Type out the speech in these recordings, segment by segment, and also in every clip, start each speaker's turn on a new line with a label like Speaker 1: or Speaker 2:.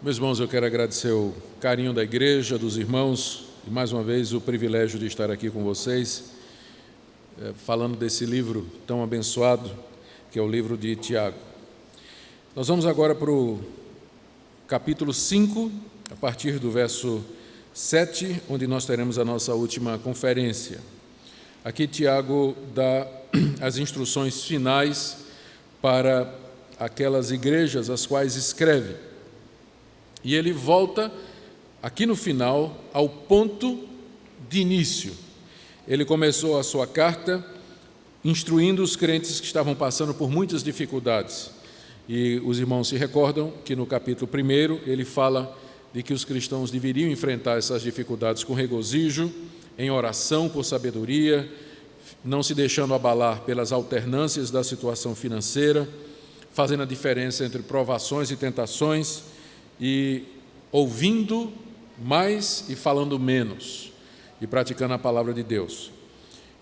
Speaker 1: Meus irmãos, eu quero agradecer o carinho da igreja, dos irmãos, e mais uma vez o privilégio de estar aqui com vocês, falando desse livro tão abençoado, que é o livro de Tiago. Nós vamos agora para o capítulo 5, a partir do verso 7, onde nós teremos a nossa última conferência. Aqui Tiago dá as instruções finais para aquelas igrejas às quais escreve. E ele volta, aqui no final, ao ponto de início. Ele começou a sua carta instruindo os crentes que estavam passando por muitas dificuldades. E os irmãos se recordam que no capítulo 1 ele fala de que os cristãos deveriam enfrentar essas dificuldades com regozijo, em oração por sabedoria, não se deixando abalar pelas alternâncias da situação financeira, fazendo a diferença entre provações e tentações, e ouvindo mais e falando menos, e praticando a palavra de Deus.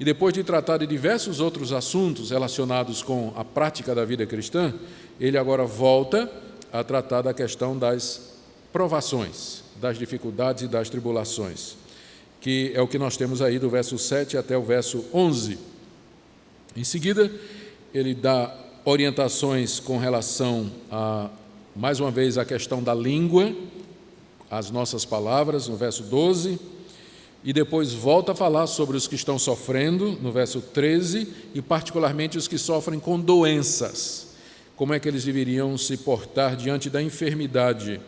Speaker 1: E depois de tratar de diversos outros assuntos relacionados com a prática da vida cristã, ele agora volta a tratar da questão das provações, das dificuldades e das tribulações, que é o que nós temos aí do verso 7 até o verso 11. Em seguida, ele dá orientações com relação a, mais uma vez, a questão da língua, as nossas palavras, no verso 12, e depois volta a falar sobre os que estão sofrendo, no verso 13, e particularmente os que sofrem com doenças, como é que eles deveriam se portar diante da enfermidade.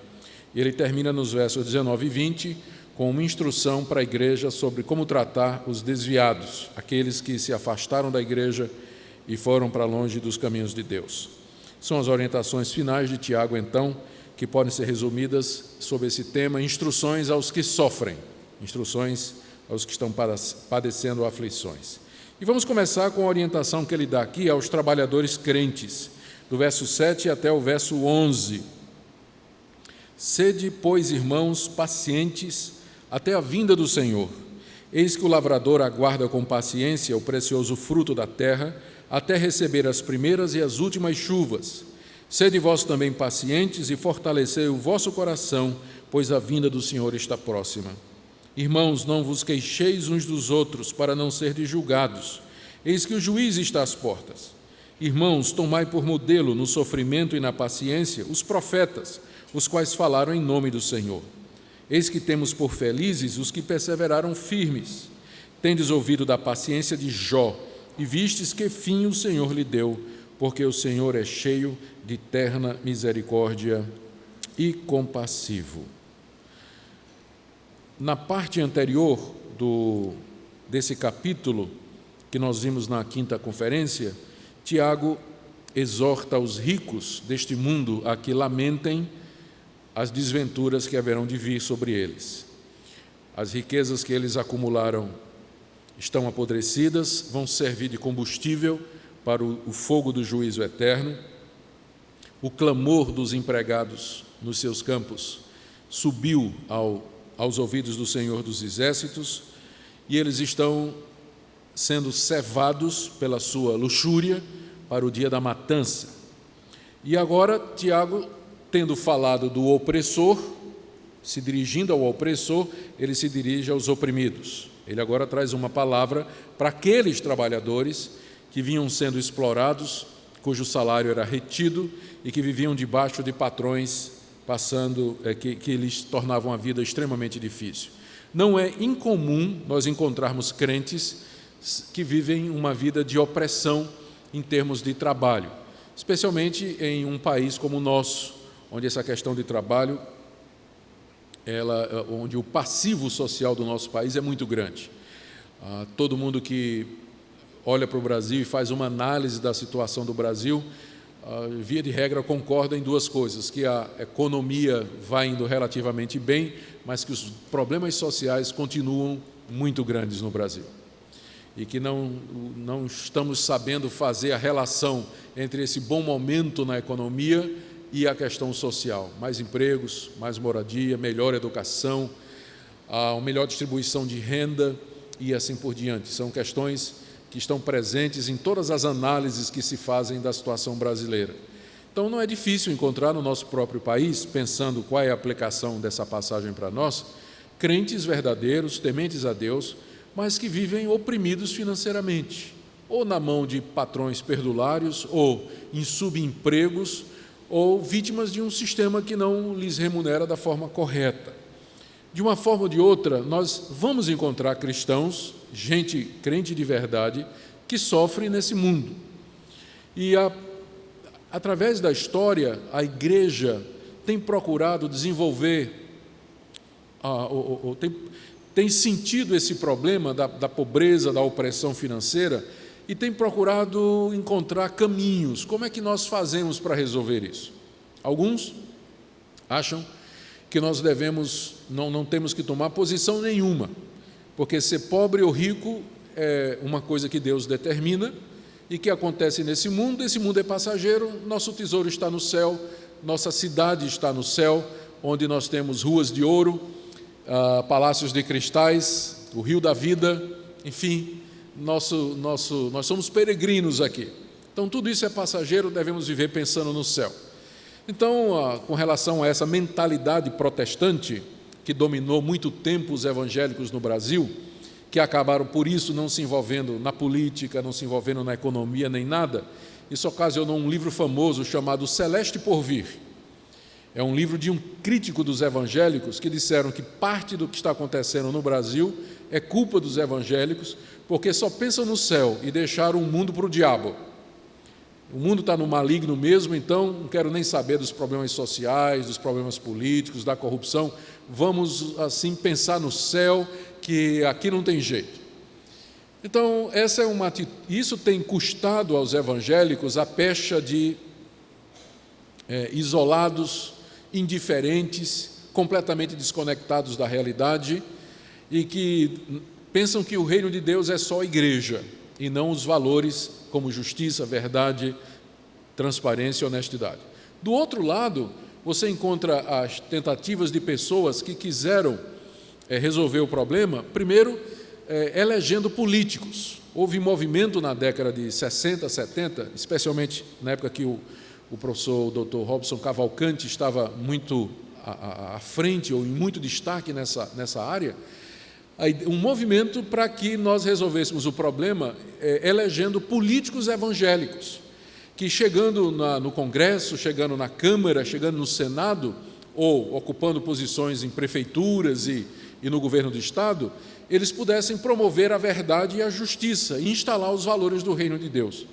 Speaker 1: E ele termina nos versos 19 e 20 com uma instrução para a igreja sobre como tratar os desviados, aqueles que se afastaram da igreja e foram para longe dos caminhos de Deus. São as orientações finais de Tiago, então, que podem ser resumidas sobre esse tema: instruções aos que sofrem, instruções aos que estão padecendo aflições. E vamos começar com a orientação que ele dá aqui aos trabalhadores crentes, do verso 7 até o verso 11. Sede, pois, irmãos, pacientes até a vinda do Senhor. Eis que o lavrador aguarda com paciência o precioso fruto da terra, até receber as primeiras e as últimas chuvas. Sede vós também pacientes e fortalecei o vosso coração, pois a vinda do Senhor está próxima. Irmãos, não vos queixeis uns dos outros, para não serdes julgados. Eis que o juiz está às portas. Irmãos, tomai por modelo no sofrimento e na paciência os profetas, os quais falaram em nome do Senhor. Eis que temos por felizes os que perseveraram firmes. Tendes ouvido da paciência de Jó, e vistes que fim o Senhor lhe deu, porque o Senhor é cheio de terna misericórdia e compassivo. Na parte anterior desse capítulo, que nós vimos na quinta conferência, Tiago exorta os ricos deste mundo a que lamentem as desventuras que haverão de vir sobre eles. As riquezas que eles acumularam estão apodrecidas, vão servir de combustível para o fogo do juízo eterno. O clamor dos empregados nos seus campos subiu aos ouvidos do Senhor dos Exércitos, e eles estão sendo cevados pela sua luxúria para o dia da matança. E agora Tiago, tendo falado do opressor, se dirigindo ao opressor, ele se dirige aos oprimidos. Ele agora traz uma palavra para aqueles trabalhadores que vinham sendo explorados, cujo salário era retido e que viviam debaixo de patrões que lhes tornavam a vida extremamente difícil. Não é incomum nós encontrarmos crentes que vivem uma vida de opressão em termos de trabalho, especialmente em um país como o nosso, onde essa questão de trabalho, onde o passivo social do nosso país é muito grande. Todo mundo que olha para o Brasil e faz uma análise da situação do Brasil, via de regra concorda em duas coisas: que a economia vai indo relativamente bem, mas que os problemas sociais continuam muito grandes no Brasil. E que não estamos sabendo fazer a relação entre esse bom momento na economia e a questão social: mais empregos, mais moradia, melhor educação, uma melhor distribuição de renda e assim por diante. São questões que estão presentes em todas as análises que se fazem da situação brasileira. Então não é difícil encontrar no nosso próprio país, pensando qual é a aplicação dessa passagem para nós, crentes verdadeiros, tementes a Deus, mas que vivem oprimidos financeiramente, ou na mão de patrões perdulários, ou em subempregos, ou vítimas de um sistema que não lhes remunera da forma correta. De uma forma ou de outra, nós vamos encontrar cristãos, gente crente de verdade, que sofrem nesse mundo. E através da história, a igreja tem procurado desenvolver, tem sentido esse problema da pobreza, da opressão financeira, e tem procurado encontrar caminhos. Como é que nós fazemos para resolver isso? Alguns acham que nós não temos que tomar posição nenhuma, porque ser pobre ou rico é uma coisa que Deus determina e que acontece nesse mundo. Esse mundo é passageiro, nosso tesouro está no céu, nossa cidade está no céu, onde nós temos ruas de ouro, palácios de cristais, o rio da vida, enfim, nós somos peregrinos aqui. Então tudo isso é passageiro, devemos viver pensando no céu. Então, com relação a essa mentalidade protestante que dominou muito tempo os evangélicos no Brasil, que acabaram por isso não se envolvendo na política, não se envolvendo na economia nem nada, isso ocasionou um livro famoso chamado Celeste Porvir. É um livro de um crítico dos evangélicos que disseram que parte do que está acontecendo no Brasil é culpa dos evangélicos, porque só pensam no céu e deixaram o mundo para o diabo. O mundo está no maligno mesmo, então não quero nem saber dos problemas sociais, dos problemas políticos, da corrupção. Vamos, assim, pensar no céu, que aqui não tem jeito. Então, isso tem custado aos evangélicos a pecha de isolados, indiferentes, completamente desconectados da realidade e que pensam que o reino de Deus é só a igreja e não os valores como justiça, verdade, transparência e honestidade. Do outro lado, você encontra as tentativas de pessoas que quiseram resolver o problema, primeiro, elegendo políticos. Houve movimento na década de 60, 70, especialmente na época que o professor Dr. Robson Cavalcante estava muito à frente ou em muito destaque nessa área, um movimento para que nós resolvêssemos o problema elegendo políticos evangélicos, que chegando no Congresso, chegando na Câmara, chegando no Senado, ou ocupando posições em prefeituras e no governo do Estado, eles pudessem promover a verdade e a justiça e instalar os valores do reino de Deus.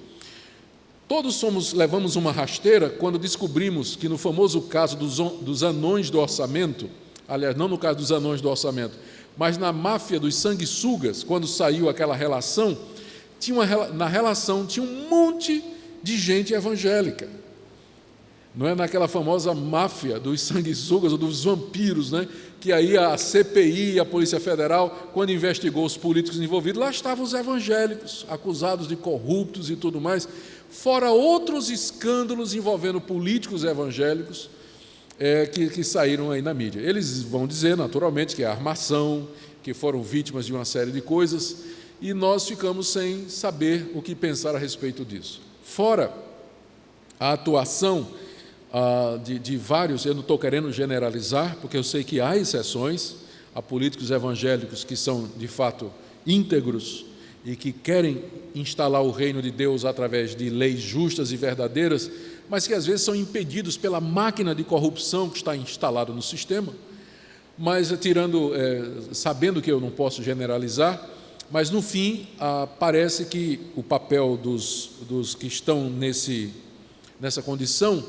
Speaker 1: Todos levamos uma rasteira quando descobrimos que no famoso caso dos anões do orçamento, aliás, não no caso dos anões do orçamento, mas na máfia dos sanguessugas, quando saiu aquela relação, na relação tinha um monte de gente evangélica. Não é naquela famosa máfia dos sanguessugas ou dos vampiros, né? Que aí a CPI e a Polícia Federal, quando investigou os políticos envolvidos, lá estavam os evangélicos, acusados de corruptos e tudo mais, fora outros escândalos envolvendo políticos evangélicos que saíram aí na mídia. Eles vão dizer, naturalmente, que é armação, que foram vítimas de uma série de coisas, e nós ficamos sem saber o que pensar a respeito disso. Fora a atuação de vários, eu não estou querendo generalizar, porque eu sei que há exceções, há políticos evangélicos que são, de fato, íntegros e que querem instalar o reino de Deus através de leis justas e verdadeiras, mas que às vezes são impedidos pela máquina de corrupção que está instalada no sistema, mas sabendo que eu não posso generalizar, mas no fim parece que o papel dos que estão nessa condição,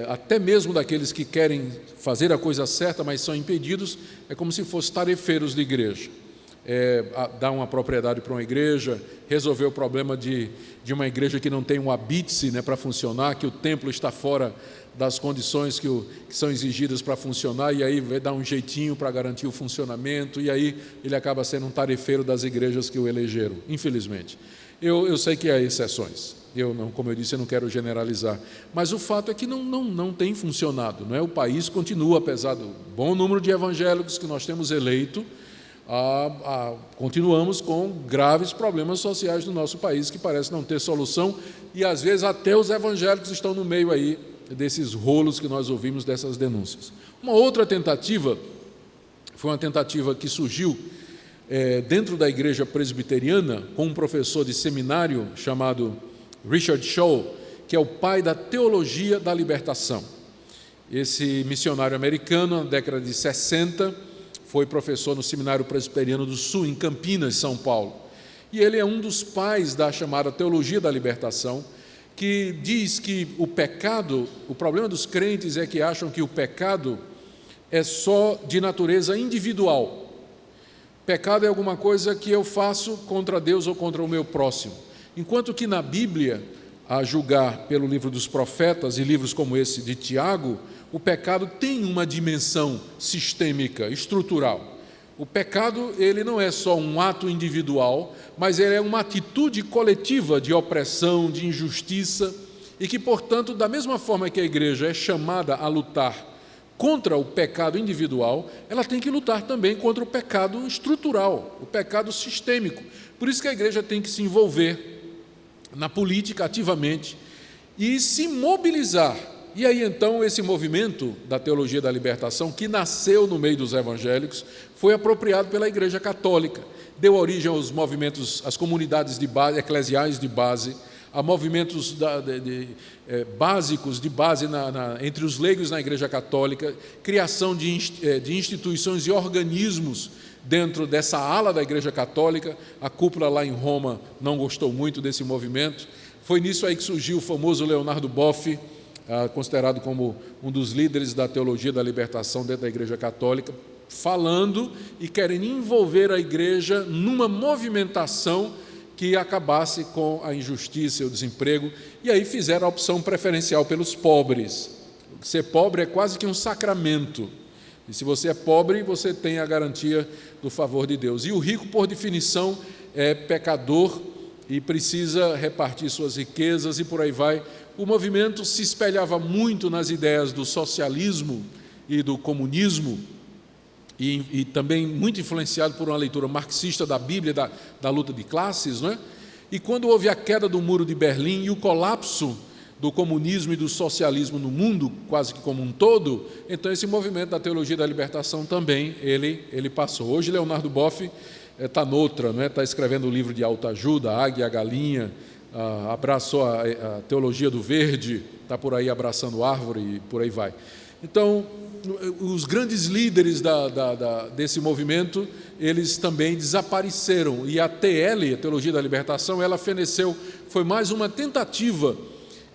Speaker 1: até mesmo daqueles que querem fazer a coisa certa, mas são impedidos, é como se fossem tarefeiros de igreja. Dar uma propriedade para uma igreja, resolver o problema de uma igreja que não tem um habite, né, para funcionar, que o templo está fora das condições que são exigidas para funcionar, e aí vai dar um jeitinho para garantir o funcionamento, e aí ele acaba sendo um tarefeiro das igrejas que o elegeram, infelizmente. Eu sei que há exceções, como eu disse, eu não quero generalizar, mas o fato é que não tem funcionado, não é? O país continua, apesar do bom número de evangélicos que nós temos eleito, continuamos com graves problemas sociais no nosso país, que parece não ter solução e às vezes até os evangélicos estão no meio aí desses rolos que nós ouvimos, dessas denúncias. Uma outra tentativa, foi uma tentativa que surgiu dentro da igreja presbiteriana, com um professor de seminário chamado Richard Shaw, que é o pai da teologia da libertação. Esse missionário americano, na década de 60, foi professor no Seminário Presbiteriano do Sul, em Campinas, São Paulo. E ele é um dos pais da chamada teologia da libertação, que diz que o pecado, o problema dos crentes é que acham que o pecado é só de natureza individual. Pecado é alguma coisa que eu faço contra Deus ou contra o meu próximo. Enquanto que na Bíblia, a julgar pelo livro dos profetas e livros como esse de Tiago, o pecado tem uma dimensão sistêmica, estrutural. O pecado, ele não é só um ato individual, mas ele é uma atitude coletiva de opressão, de injustiça, e que, portanto, da mesma forma que a igreja é chamada a lutar contra o pecado individual, ela tem que lutar também contra o pecado estrutural, o pecado sistêmico. Por isso que a igreja tem que se envolver na política ativamente e se mobilizar. E aí então esse movimento da teologia da libertação, que nasceu no meio dos evangélicos, foi apropriado pela Igreja Católica, deu origem aos movimentos, às comunidades de base, eclesiais de base, a movimentos básicos de base entre os leigos na Igreja Católica, criação de instituições e organismos dentro dessa ala da Igreja Católica. A cúpula lá em Roma não gostou muito desse movimento. Foi nisso aí que surgiu o famoso Leonardo Boff, considerado como um dos líderes da teologia da libertação dentro da Igreja Católica, falando e querendo envolver a igreja numa movimentação que acabasse com a injustiça e o desemprego, e aí fizeram a opção preferencial pelos pobres. Ser pobre é quase que um sacramento, e se você é pobre, você tem a garantia do favor de Deus. E o rico, por definição, é pecador e precisa repartir suas riquezas e por aí vai. O movimento se espelhava muito nas ideias do socialismo e do comunismo, e também muito influenciado por uma leitura marxista da Bíblia, da luta de classes, não é? E quando houve a queda do Muro de Berlim e o colapso do comunismo e do socialismo no mundo, quase que como um todo, então esse movimento da teologia da libertação também, ele passou. Hoje Leonardo Boff está noutra, não é? Está escrevendo o livro de autoajuda, a Águia e a Galinha, abraçou a teologia do verde, está por aí abraçando árvore e por aí vai. Então, os grandes líderes desse movimento, eles também desapareceram, e a TL, a Teologia da Libertação, ela feneceu, foi mais uma tentativa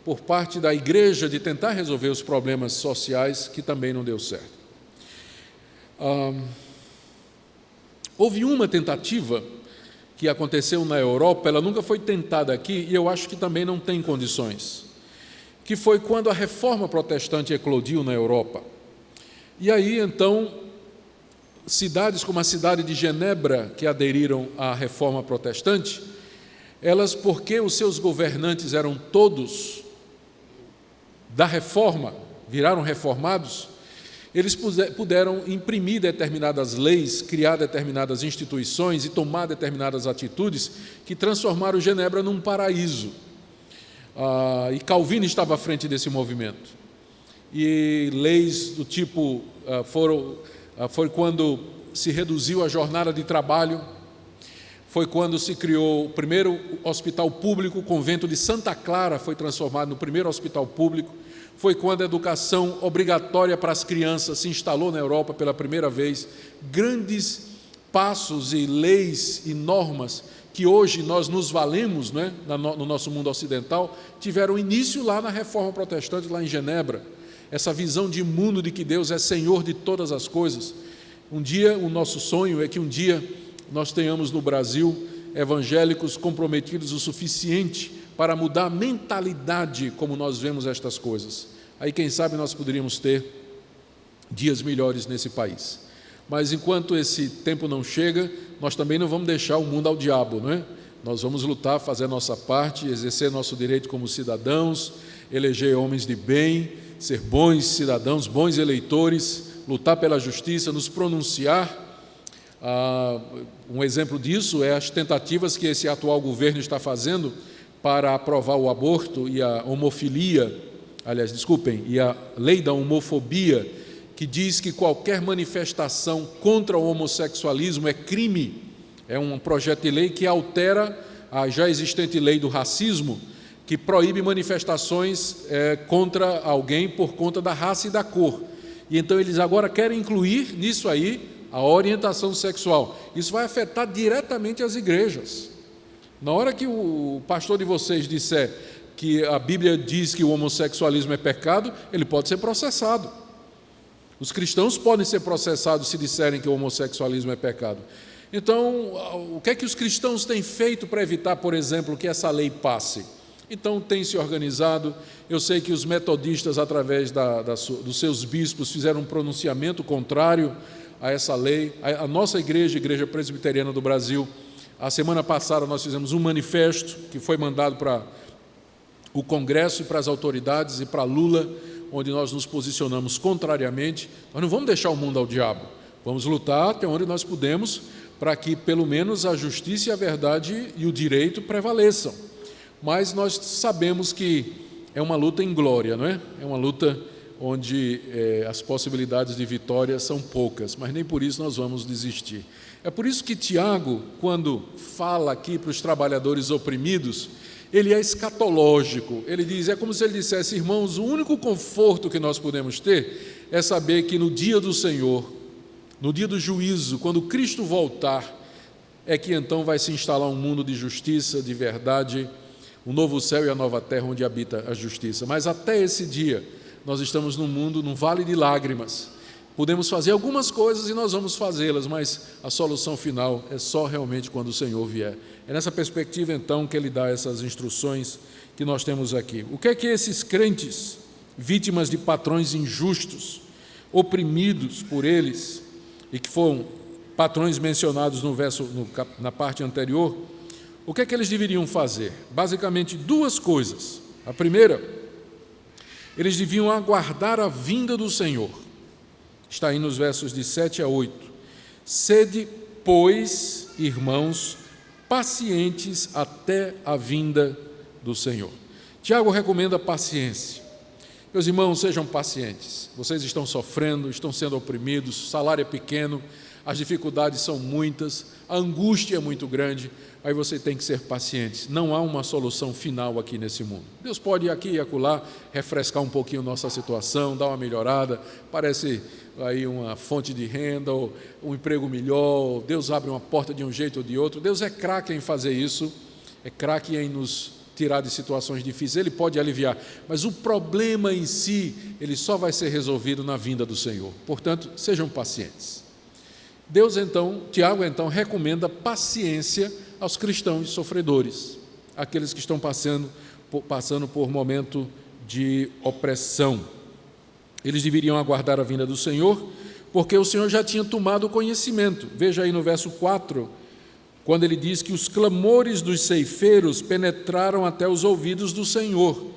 Speaker 1: por parte da igreja de tentar resolver os problemas sociais, que também não deu certo. Houve uma tentativa que aconteceu na Europa, ela nunca foi tentada aqui, e eu acho que também não tem condições, que foi quando a reforma protestante eclodiu na Europa. E aí, então, cidades como a cidade de Genebra, que aderiram à reforma protestante, elas, porque os seus governantes eram todos da reforma, viraram reformados, eles puderam imprimir determinadas leis, criar determinadas instituições e tomar determinadas atitudes que transformaram Genebra num paraíso. E Calvino estava à frente desse movimento. E leis do tipo, foi quando se reduziu a jornada de trabalho, foi quando se criou o primeiro hospital público, o convento de Santa Clara foi transformado no primeiro hospital público, foi quando a educação obrigatória para as crianças se instalou na Europa pela primeira vez. Grandes passos e leis e normas que hoje nós nos valemos, né, no nosso mundo ocidental, tiveram início lá na Reforma Protestante, lá em Genebra. Essa visão de mundo de que Deus é Senhor de todas as coisas. Um dia, o nosso sonho é que um dia nós tenhamos no Brasil evangélicos comprometidos o suficiente para mudar a mentalidade como nós vemos estas coisas. Aí, quem sabe, nós poderíamos ter dias melhores nesse país. Mas enquanto esse tempo não chega, nós também não vamos deixar o mundo ao diabo, não é? Nós vamos lutar, fazer a nossa parte, exercer nosso direito como cidadãos, eleger homens de bem, ser bons cidadãos, bons eleitores, lutar pela justiça, nos pronunciar. Um exemplo disso é as tentativas que esse atual governo está fazendo para aprovar o aborto e a homofilia, e a lei da homofobia, que diz que qualquer manifestação contra o homossexualismo é crime. É um projeto de lei que altera a já existente lei do racismo, que proíbe manifestações contra alguém por conta da raça e da cor. E então eles agora querem incluir nisso aí a orientação sexual. Isso vai afetar diretamente as igrejas. Na hora que o pastor de vocês disser que a Bíblia diz que o homossexualismo é pecado, ele pode ser processado. Os cristãos podem ser processados se disserem que o homossexualismo é pecado. Então, o que é que os cristãos têm feito para evitar, por exemplo, que essa lei passe? Então, tem se organizado. Eu sei que os metodistas, através dos seus bispos, fizeram um pronunciamento contrário a essa lei. A nossa igreja, a Igreja Presbiteriana do Brasil, a semana passada nós fizemos um manifesto que foi mandado para o Congresso e para as autoridades e para Lula, onde nós nos posicionamos contrariamente. Nós não vamos deixar o mundo ao diabo, vamos lutar até onde nós podemos para que pelo menos a justiça e a verdade e o direito prevaleçam. Mas nós sabemos que é uma luta em glória, não é? É uma luta onde as possibilidades de vitória são poucas, mas nem por isso nós vamos desistir. É por isso que Tiago, quando fala aqui para os trabalhadores oprimidos, ele é escatológico. Ele diz, é como se ele dissesse, irmãos, o único conforto que nós podemos ter é saber que no dia do Senhor, no dia do juízo, quando Cristo voltar, é que então vai se instalar um mundo de justiça, de verdade, um novo céu e a nova terra onde habita a justiça. Mas até esse dia, nós estamos num mundo, num vale de lágrimas. Podemos fazer algumas coisas e nós vamos fazê-las, mas a solução final é só realmente quando o Senhor vier. É nessa perspectiva, então, que ele dá essas instruções que nós temos aqui. O que é que esses crentes, vítimas de patrões injustos, oprimidos por eles, e que foram patrões mencionados na parte anterior, o que é que eles deveriam fazer? Basicamente, duas coisas. A primeira, eles deviam aguardar a vinda do Senhor. Está aí nos versos de 7 a 8. Sede, pois, irmãos, pacientes até a vinda do Senhor. Tiago recomenda paciência. Meus irmãos, sejam pacientes. Vocês estão sofrendo, estão sendo oprimidos, o salário é pequeno, as dificuldades são muitas, a angústia é muito grande, aí você tem que ser paciente. Não há uma solução final aqui nesse mundo. Deus pode ir aqui e acolá, refrescar um pouquinho nossa situação, dar uma melhorada, parece aí uma fonte de renda, ou um emprego melhor, Deus abre uma porta de um jeito ou de outro. Deus é craque em fazer isso, é craque em nos tirar de situações difíceis, Ele pode aliviar, mas o problema em si, ele só vai ser resolvido na vinda do Senhor. Portanto, sejam pacientes. Tiago então recomenda paciência aos cristãos sofredores, aqueles que estão passando por momento de opressão. Eles deveriam aguardar a vinda do Senhor, porque o Senhor já tinha tomado conhecimento. Veja aí no verso 4, quando ele diz que os clamores dos ceifeiros penetraram até os ouvidos do Senhor,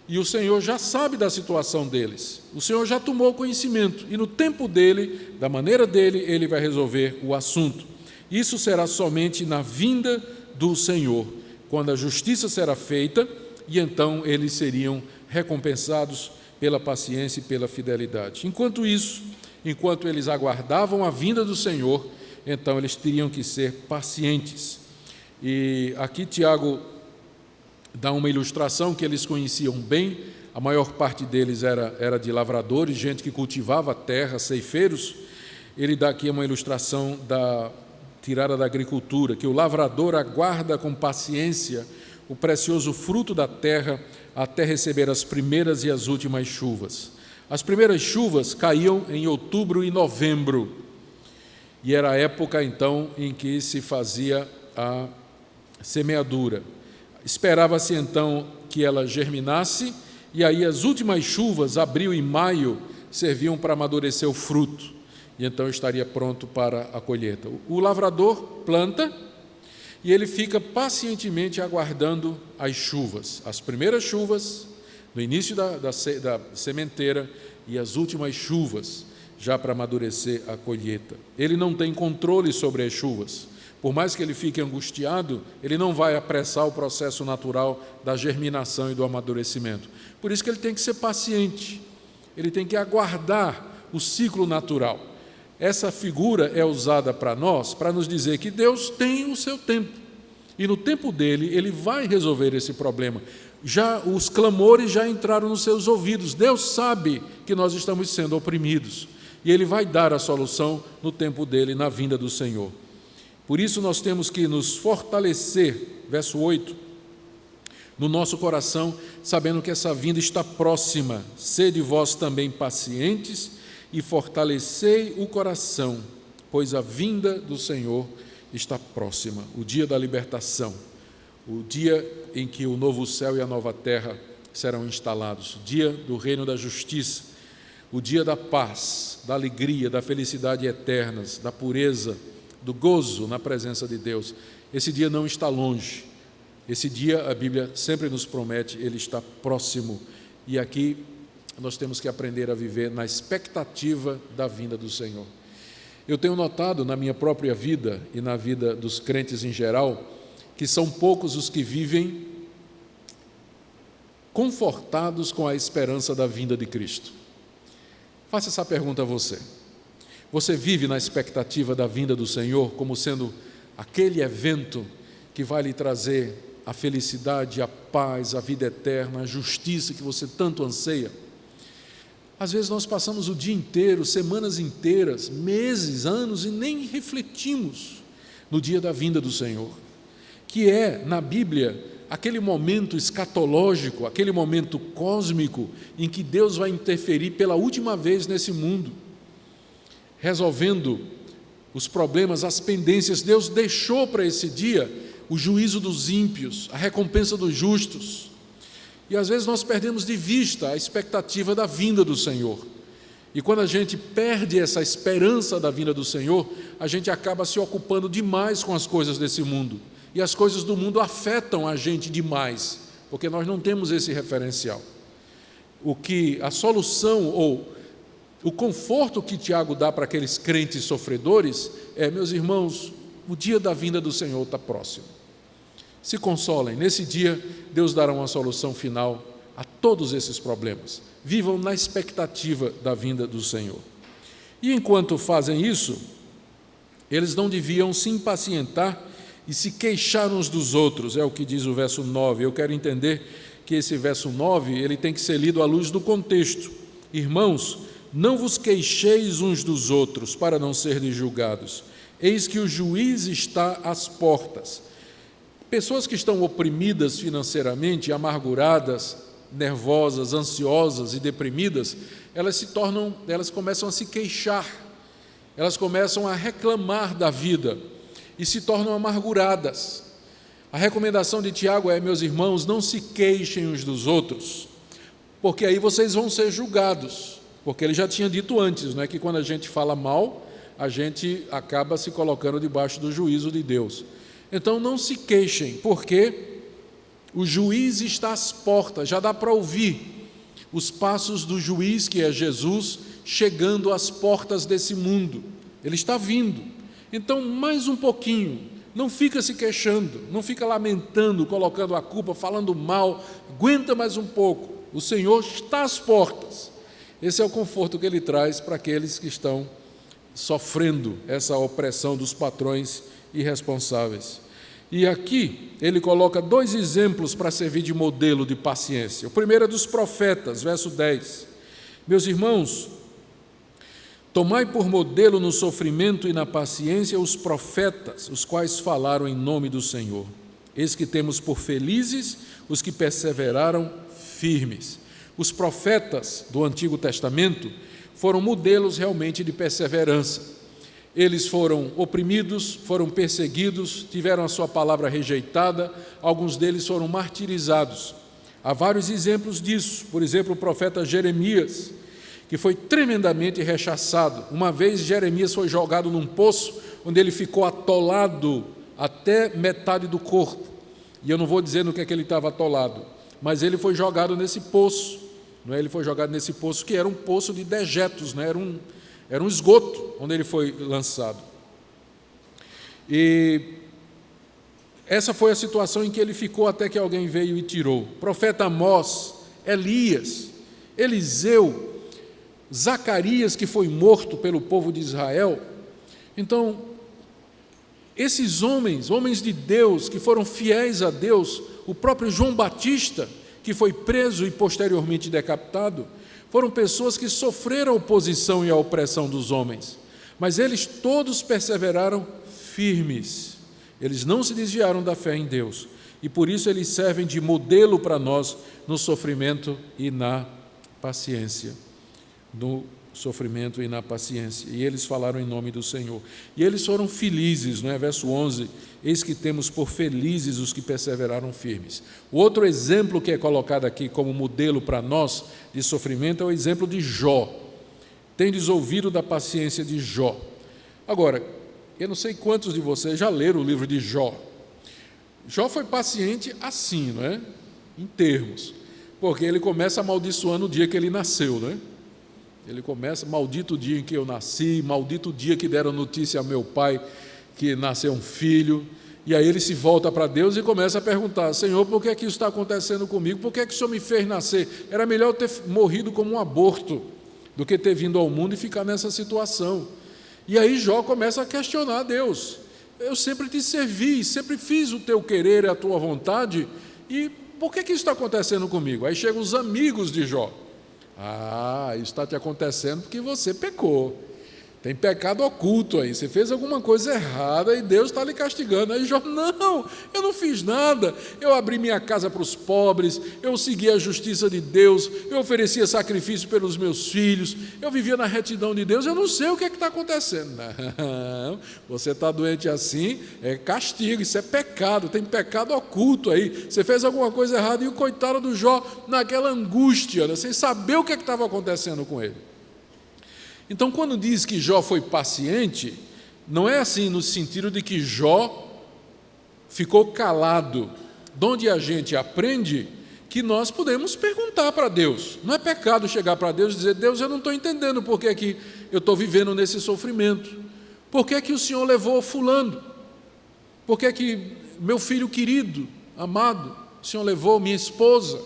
Speaker 1: e o Senhor já sabe da situação deles, o Senhor já tomou conhecimento, e no tempo dele, da maneira dele, ele vai resolver o assunto. Isso será somente na vinda do Senhor, quando a justiça será feita, e então eles seriam recompensados pela paciência e pela fidelidade. Enquanto eles aguardavam a vinda do Senhor, então eles teriam que ser pacientes. E aqui Tiago dá uma ilustração que eles conheciam bem. A maior parte deles era de lavradores, gente que cultivava a terra, ceifeiros. Ele dá aqui uma ilustração tirada da agricultura, que o lavrador aguarda com paciência o precioso fruto da terra até receber as primeiras e as últimas chuvas. As primeiras chuvas caíam em outubro e novembro, e era a época então em que se fazia a semeadura. Esperava-se então que ela germinasse, e aí as últimas chuvas, abril e maio, serviam para amadurecer o fruto, e então estaria pronto para a colheita. O lavrador planta e ele fica pacientemente aguardando as chuvas, as primeiras chuvas, no início da sementeira, e as últimas chuvas, já para amadurecer a colheita. Ele não tem controle sobre as chuvas, Por mais que ele fique angustiado, ele não vai apressar o processo natural da germinação e do amadurecimento. Por isso que ele tem que ser paciente, ele tem que aguardar o ciclo natural. Essa figura é usada para nós, para nos dizer que Deus tem o seu tempo, e no tempo dele, ele vai resolver esse problema. Já os clamores já entraram nos seus ouvidos, Deus sabe que nós estamos sendo oprimidos, e ele vai dar a solução no tempo dele, na vinda do Senhor. Por isso nós temos que nos fortalecer, verso 8, no nosso coração, sabendo que essa vinda está próxima. Sede vós também pacientes e fortalecei o coração, pois a vinda do Senhor está próxima. O dia da libertação, o dia em que o novo céu e a nova terra serão instalados, o dia do reino da justiça, o dia da paz, da alegria, da felicidade eternas, da pureza, do gozo na presença de Deus. Esse dia não está longe. Esse dia, a Bíblia sempre nos promete, ele está próximo. E aqui nós temos que aprender a viver na expectativa da vinda do Senhor. Eu tenho notado na minha própria vida e na vida dos crentes em geral, que são poucos os que vivem confortados com a esperança da vinda de Cristo. Faça essa pergunta a você. Você vive na expectativa da vinda do Senhor como sendo aquele evento que vai lhe trazer a felicidade, a paz, a vida eterna, a justiça que você tanto anseia? Às vezes nós passamos o dia inteiro, semanas inteiras, meses, anos e nem refletimos no dia da vinda do Senhor, que é, na Bíblia, aquele momento escatológico, aquele momento cósmico em que Deus vai interferir pela última vez nesse mundo, resolvendo os problemas, as pendências. Deus deixou para esse dia o juízo dos ímpios, a recompensa dos justos. E às vezes nós perdemos de vista a expectativa da vinda do Senhor. E quando a gente perde essa esperança da vinda do Senhor, a gente acaba se ocupando demais com as coisas desse mundo. E as coisas do mundo afetam a gente demais, porque nós não temos esse referencial. A solução ou o conforto que Tiago dá para aqueles crentes sofredores é: meus irmãos, o dia da vinda do Senhor está próximo. Se consolem, nesse dia Deus dará uma solução final a todos esses problemas. Vivam na expectativa da vinda do Senhor. E enquanto fazem isso, eles não deviam se impacientar e se queixar uns dos outros, é o que diz o verso 9. Eu quero entender que esse verso 9 ele tem que ser lido à luz do contexto. Irmãos, não vos queixeis uns dos outros, para não serdes julgados. Eis que o juiz está às portas. Pessoas que estão oprimidas financeiramente, amarguradas, nervosas, ansiosas e deprimidas, elas começam a se queixar, elas começam a reclamar da vida e se tornam amarguradas. A recomendação de Tiago é: meus irmãos, não se queixem uns dos outros, porque aí vocês vão ser julgados. Porque ele já tinha dito antes, né, que quando a gente fala mal, a gente acaba se colocando debaixo do juízo de Deus. Então não se queixem, porque o juiz está às portas. Já dá para ouvir os passos do juiz, que é Jesus, chegando às portas desse mundo. Ele está vindo. Então, mais um pouquinho, não fica se queixando, não fica lamentando, colocando a culpa, falando mal, aguenta mais um pouco. O Senhor está às portas. Esse é o conforto que ele traz para aqueles que estão sofrendo essa opressão dos patrões irresponsáveis. E aqui ele coloca dois exemplos para servir de modelo de paciência. O primeiro é dos profetas, verso 10. Meus irmãos, tomai por modelo no sofrimento e na paciência os profetas, os quais falaram em nome do Senhor. Eis que temos por felizes os que perseveraram firmes. Os profetas do Antigo Testamento foram modelos realmente de perseverança. Eles foram oprimidos, foram perseguidos, tiveram a sua palavra rejeitada, alguns deles foram martirizados. Há vários exemplos disso. Por exemplo, o profeta Jeremias, que foi tremendamente rechaçado. Uma vez Jeremias foi jogado num poço, onde ele ficou atolado até metade do corpo. E eu não vou dizer no que é que ele estava atolado, mas ele foi jogado nesse poço. Ele foi jogado nesse poço, que era um poço de dejetos, era um esgoto onde ele foi lançado. E essa foi a situação em que ele ficou até que alguém veio e tirou. Profeta Amós, Elias, Eliseu, Zacarias, que foi morto pelo povo de Israel. Então, esses homens de Deus, que foram fiéis a Deus, o próprio João Batista, que foi preso e posteriormente decapitado, foram pessoas que sofreram a oposição e a opressão dos homens, mas eles todos perseveraram firmes. Eles não se desviaram da fé em Deus, e por isso eles servem de modelo para nós no sofrimento e na paciência. No sofrimento e na paciência. E eles falaram em nome do Senhor. E eles foram felizes, não é? Verso 11, eis que temos por felizes os que perseveraram firmes. O outro exemplo que é colocado aqui como modelo para nós de sofrimento é o exemplo de Jó. Tendes ouvido da paciência de Jó. Agora, eu não sei quantos de vocês já leram o livro de Jó. Jó foi paciente assim, não é? Em termos, porque ele começa amaldiçoando o dia que ele nasceu, não é? Ele começa, maldito o dia em que eu nasci, maldito o dia que deram notícia a meu pai que nasceu um filho. E aí ele se volta para Deus e começa a perguntar: Senhor, por que é que isso está acontecendo comigo? Por que é que o Senhor me fez nascer? Era melhor eu ter morrido como um aborto do que ter vindo ao mundo e ficar nessa situação. E aí Jó começa a questionar a Deus. Eu sempre te servi, sempre fiz o teu querer e a tua vontade, e por que isso está acontecendo comigo? Aí chegam os amigos de Jó. Isso está te acontecendo porque você pecou. Tem pecado oculto aí, você fez alguma coisa errada e Deus está lhe castigando. Aí Jó, não, eu não fiz nada, eu abri minha casa para os pobres, eu segui a justiça de Deus, eu oferecia sacrifício pelos meus filhos, eu vivia na retidão de Deus, eu não sei o que está acontecendo. Não, você está doente assim, é castigo, isso é pecado, tem pecado oculto aí, você fez alguma coisa errada. E o coitado do Jó, naquela angústia, né, sem saber o que estava acontecendo com ele. Então, quando diz que Jó foi paciente, não é assim no sentido de que Jó ficou calado. De onde a gente aprende que nós podemos perguntar para Deus. Não é pecado chegar para Deus e dizer: Deus, eu não estou entendendo por que é que eu estou vivendo nesse sofrimento. Por que é que o Senhor levou fulano? Por que é que meu filho querido, amado, o Senhor levou minha esposa?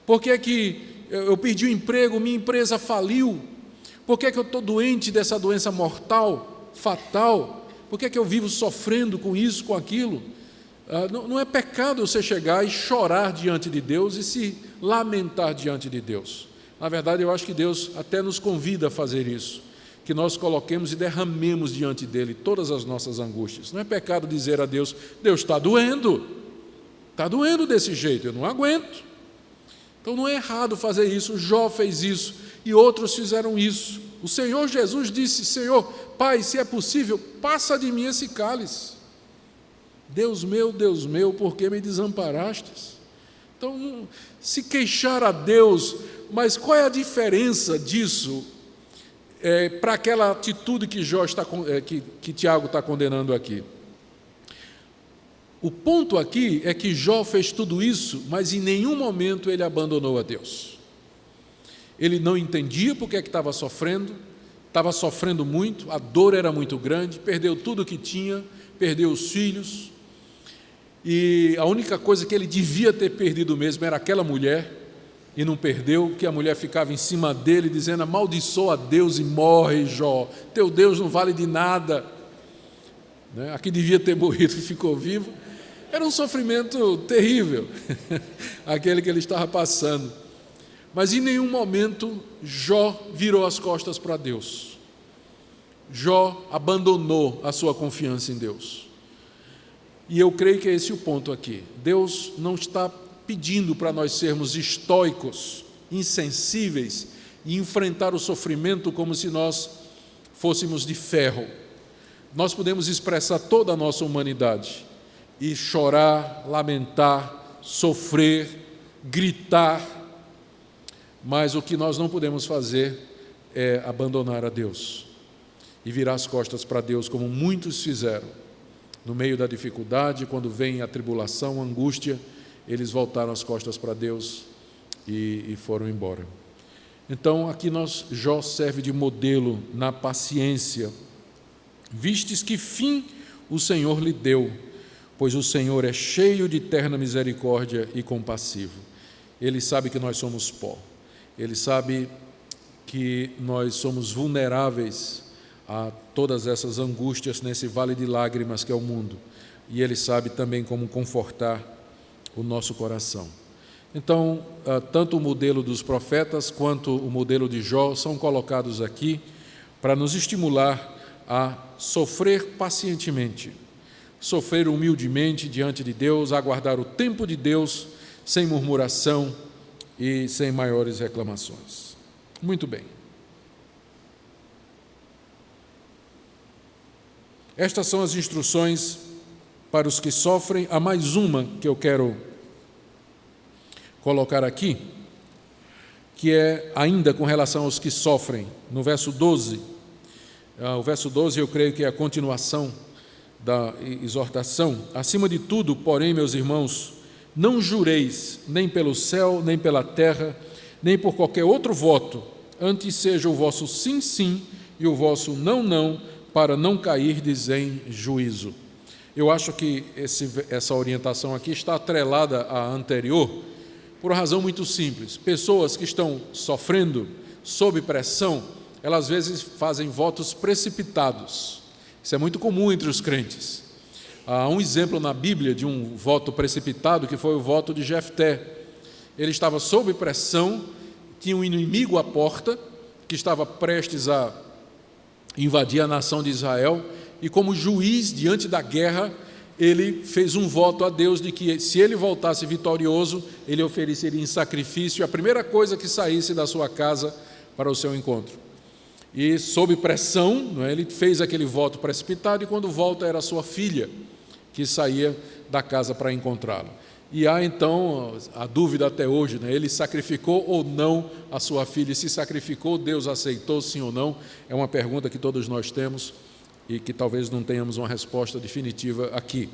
Speaker 1: Por que é que eu perdi o emprego, minha empresa faliu? Por que é que eu estou doente dessa doença mortal, fatal? Por que é que eu vivo sofrendo com isso, com aquilo? Não é pecado você chegar e chorar diante de Deus e se lamentar diante de Deus. Na verdade, eu acho que Deus até nos convida a fazer isso, que nós coloquemos e derramemos diante dEle todas as nossas angústias. Não é pecado dizer a Deus: Deus, está doendo desse jeito, eu não aguento. Então não é errado fazer isso. Jó fez isso e outros fizeram isso. O Senhor Jesus disse: Senhor, Pai, se é possível, passa de mim esse cálice. Deus meu, por que me desamparastes? Então, se queixar a Deus, mas qual é a diferença disso para aquela atitude que que Tiago está condenando aqui? O ponto aqui é que Jó fez tudo isso, mas em nenhum momento ele abandonou a Deus. Ele não entendia porque é que estava sofrendo muito, a dor era muito grande, perdeu tudo o que tinha, perdeu os filhos, e a única coisa que ele devia ter perdido mesmo era aquela mulher, e não perdeu, porque a mulher ficava em cima dele, dizendo: amaldiçoa a Deus e morre, Jó, teu Deus não vale de nada. Aqui devia ter morrido e ficou vivo. Era um sofrimento terrível, aquele que ele estava passando. Mas em nenhum momento Jó virou as costas para Deus. Jó abandonou a sua confiança em Deus. E eu creio que é esse o ponto aqui. Deus não está pedindo para nós sermos estoicos, insensíveis e enfrentar o sofrimento como se nós fôssemos de ferro. Nós podemos expressar toda a nossa humanidade e chorar, lamentar, sofrer, gritar, mas o que nós não podemos fazer é abandonar a Deus e virar as costas para Deus, como muitos fizeram. No meio da dificuldade, quando vem a tribulação, a angústia, eles voltaram as costas para Deus e foram embora. Então, aqui Jó serve de modelo na paciência. Vistes que fim o Senhor lhe deu, pois o Senhor é cheio de terna misericórdia e compassivo. Ele sabe que nós somos pó, Ele sabe que nós somos vulneráveis a todas essas angústias nesse vale de lágrimas que é o mundo, e Ele sabe também como confortar o nosso coração. Então, tanto o modelo dos profetas quanto o modelo de Jó são colocados aqui para nos estimular a sofrer pacientemente, sofrer humildemente diante de Deus, aguardar o tempo de Deus sem murmuração e sem maiores reclamações. Muito bem. Estas são as instruções para os que sofrem. Há mais uma que eu quero colocar aqui, que é ainda com relação aos que sofrem, no verso 12. O verso 12 eu creio que é a continuação da exortação. Acima de tudo, porém, meus irmãos, não jureis nem pelo céu, nem pela terra, nem por qualquer outro voto, antes seja o vosso sim, sim, e o vosso não, não, para não cairdes em juízo. Eu acho que essa orientação aqui está atrelada à anterior, por uma razão muito simples. Pessoas que estão sofrendo sob pressão, elas às vezes fazem votos precipitados. Isso é muito comum entre os crentes. Há um exemplo na Bíblia de um voto precipitado, que foi o voto de Jefté. Ele estava sob pressão, tinha um inimigo à porta, que estava prestes a invadir a nação de Israel, e como juiz diante da guerra, ele fez um voto a Deus de que, se ele voltasse vitorioso, ele ofereceria em sacrifício a primeira coisa que saísse da sua casa para o seu encontro. E, sob pressão, ele fez aquele voto precipitado, e quando volta era sua filha que saía da casa para encontrá-lo. E há então a dúvida até hoje, ele sacrificou ou não a sua filha? E se sacrificou, Deus aceitou sim ou não? É uma pergunta que todos nós temos e que talvez não tenhamos uma resposta definitiva aqui.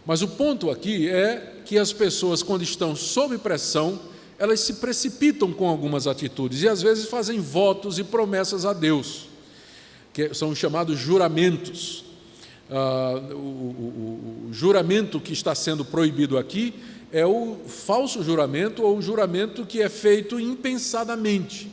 Speaker 1: Mas o ponto aqui é que as pessoas, quando estão sob pressão, elas se precipitam com algumas atitudes e às vezes fazem votos e promessas a Deus, que são chamados juramentos. O juramento que está sendo proibido aqui é o falso juramento, ou o juramento que é feito impensadamente.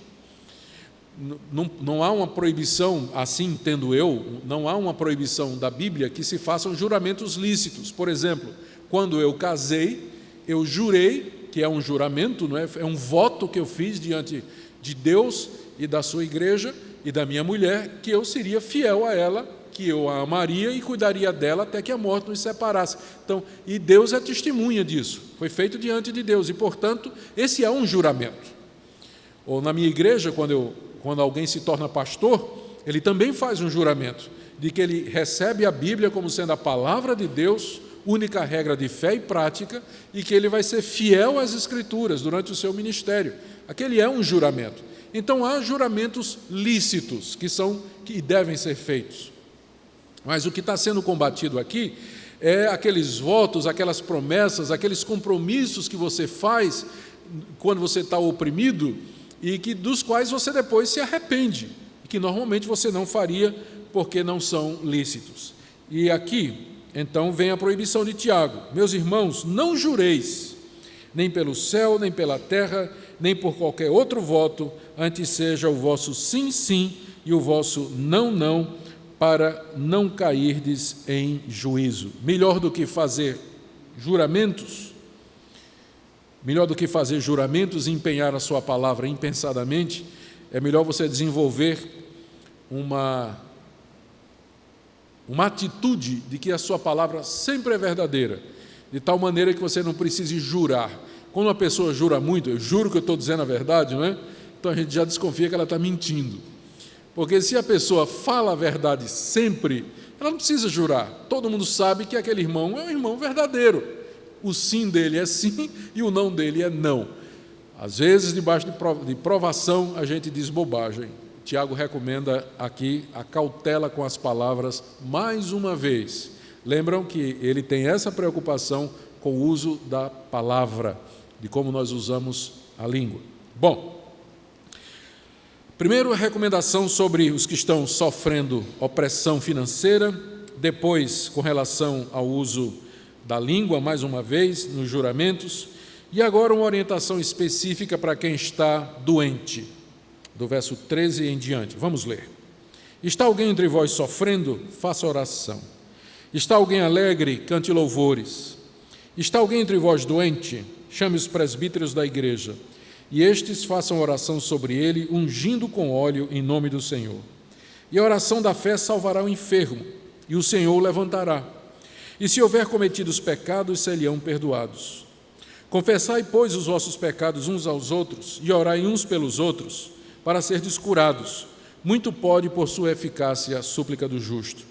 Speaker 1: Não há uma proibição, assim entendo eu, não há uma proibição da Bíblia que se façam juramentos lícitos. Por exemplo, quando eu casei, eu jurei, que é um juramento, é um voto que eu fiz diante de Deus e da sua igreja e da minha mulher, que eu seria fiel a ela, que eu a amaria e cuidaria dela até que a morte nos separasse. Então, e Deus é testemunha disso, foi feito diante de Deus, e portanto, esse é um juramento. Ou na minha igreja, quando alguém se torna pastor, ele também faz um juramento de que ele recebe a Bíblia como sendo a palavra de Deus, única regra de fé e prática, e que ele vai ser fiel às Escrituras durante o seu ministério. Aquele é um juramento. Então há juramentos lícitos que devem ser feitos. Mas o que está sendo combatido aqui é aqueles votos, aquelas promessas, aqueles compromissos que você faz quando você está oprimido e dos quais você depois se arrepende, e que normalmente você não faria porque não são lícitos. E aqui, então, vem a proibição de Tiago: meus irmãos, não jureis, nem pelo céu, nem pela terra, nem por qualquer outro voto, antes seja o vosso sim, sim, e o vosso não, não, para não cairdes em juízo. Melhor do que fazer juramentos e empenhar a sua palavra impensadamente, é melhor você desenvolver uma atitude de que a sua palavra sempre é verdadeira, de tal maneira que você não precise jurar. Quando uma pessoa jura muito, eu juro que eu estou dizendo a verdade, não é? Então a gente já desconfia que ela está mentindo. Porque se a pessoa fala a verdade sempre, ela não precisa jurar. Todo mundo sabe que aquele irmão é um irmão verdadeiro. O sim dele é sim e o não dele é não. Às vezes, debaixo de provação, a gente diz bobagem. Tiago recomenda aqui a cautela com as palavras mais uma vez. Lembram que ele tem essa preocupação com o uso da palavra, de como nós usamos a língua. Bom, primeiro, a recomendação sobre os que estão sofrendo opressão financeira, depois com relação ao uso da língua, mais uma vez, nos juramentos, e agora uma orientação específica para quem está doente, do verso 13 em diante. Vamos ler. Está alguém entre vós sofrendo? Faça oração. Está alguém alegre? Cante louvores. Está alguém entre vós doente? Chame os presbíteros da igreja, e estes façam oração sobre ele, ungindo com óleo em nome do Senhor. E a oração da fé salvará o enfermo, e o Senhor o levantará. E se houver cometido os pecados, serão perdoados. Confessai, pois, os vossos pecados uns aos outros, e orai uns pelos outros, para serdes curados. Muito pode, por sua eficácia, a súplica do justo.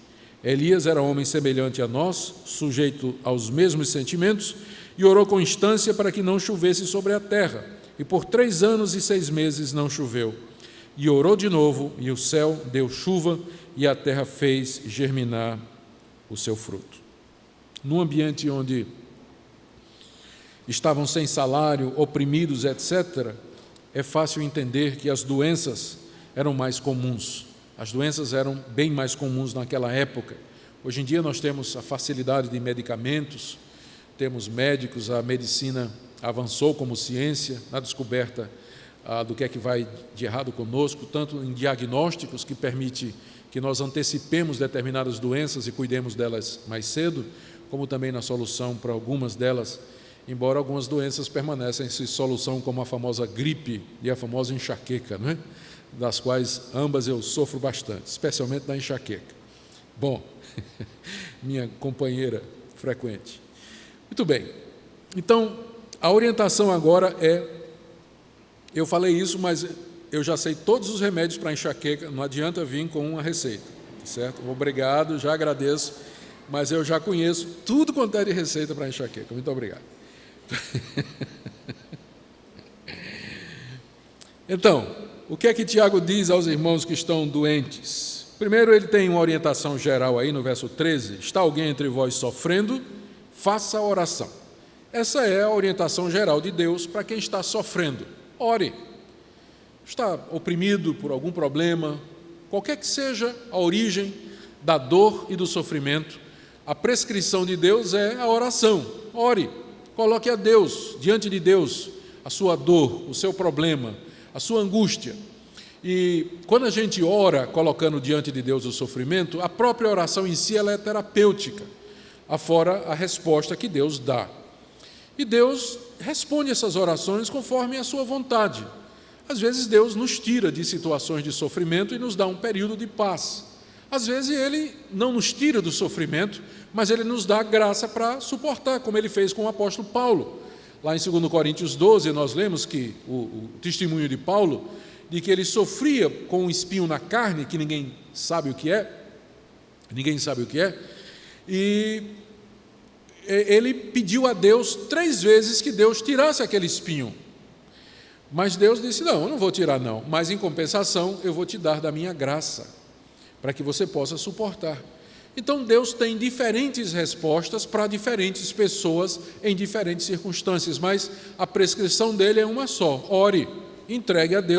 Speaker 1: Elias era homem semelhante a nós, sujeito aos mesmos sentimentos, e orou com instância para que não chovesse sobre a terra. E por 3 anos e 6 meses não choveu. E orou de novo, e o céu deu chuva, e a terra fez germinar o seu fruto. Num ambiente onde estavam sem salário, oprimidos, etc., é fácil entender que as doenças eram mais comuns. As doenças eram bem mais comuns naquela época. Hoje em dia nós temos a facilidade de medicamentos, temos médicos, a medicina avançou como ciência na descoberta do que é que vai de errado conosco, tanto em diagnósticos que permite que nós antecipemos determinadas doenças e cuidemos delas mais cedo, como também na solução para algumas delas, embora algumas doenças permanecem sem solução, como a famosa gripe e a famosa enxaqueca, não é? Das quais ambas eu sofro bastante, especialmente da enxaqueca. Bom, minha companheira frequente. Muito bem, então a orientação agora é, eu falei isso, mas eu já sei todos os remédios para enxaqueca, não adianta vir com uma receita, certo? Obrigado, já agradeço, mas eu já conheço tudo quanto é de receita para enxaqueca. Muito obrigado. Então, o que é que Tiago diz aos irmãos que estão doentes? Primeiro, ele tem uma orientação geral aí no verso 13. Está alguém entre vós sofrendo? Faça a oração. Essa é a orientação geral de Deus para quem está sofrendo. Ore. Está oprimido por algum problema, qualquer que seja a origem da dor e do sofrimento, a prescrição de Deus é a oração. Ore. Coloque a Deus, diante de Deus, a sua dor, o seu problema, a sua angústia. E quando a gente ora, colocando diante de Deus o sofrimento, a própria oração em si ela é terapêutica, afora a resposta que Deus dá. E Deus responde essas orações conforme a sua vontade. Às vezes Deus nos tira de situações de sofrimento e nos dá um período de paz. Às vezes Ele não nos tira do sofrimento, mas Ele nos dá graça para suportar, como Ele fez com o apóstolo Paulo. Lá em 2 Coríntios 12, nós lemos que o testemunho de Paulo, de que ele sofria com um espinho na carne, que ninguém sabe o que é, e ele pediu a Deus 3 vezes que Deus tirasse aquele espinho. Mas Deus disse, não, eu não vou tirar não, mas em compensação eu vou te dar da minha graça, para que você possa suportar. Então Deus tem diferentes respostas para diferentes pessoas em diferentes circunstâncias, mas a prescrição dele é uma só: ore, entregue a Deus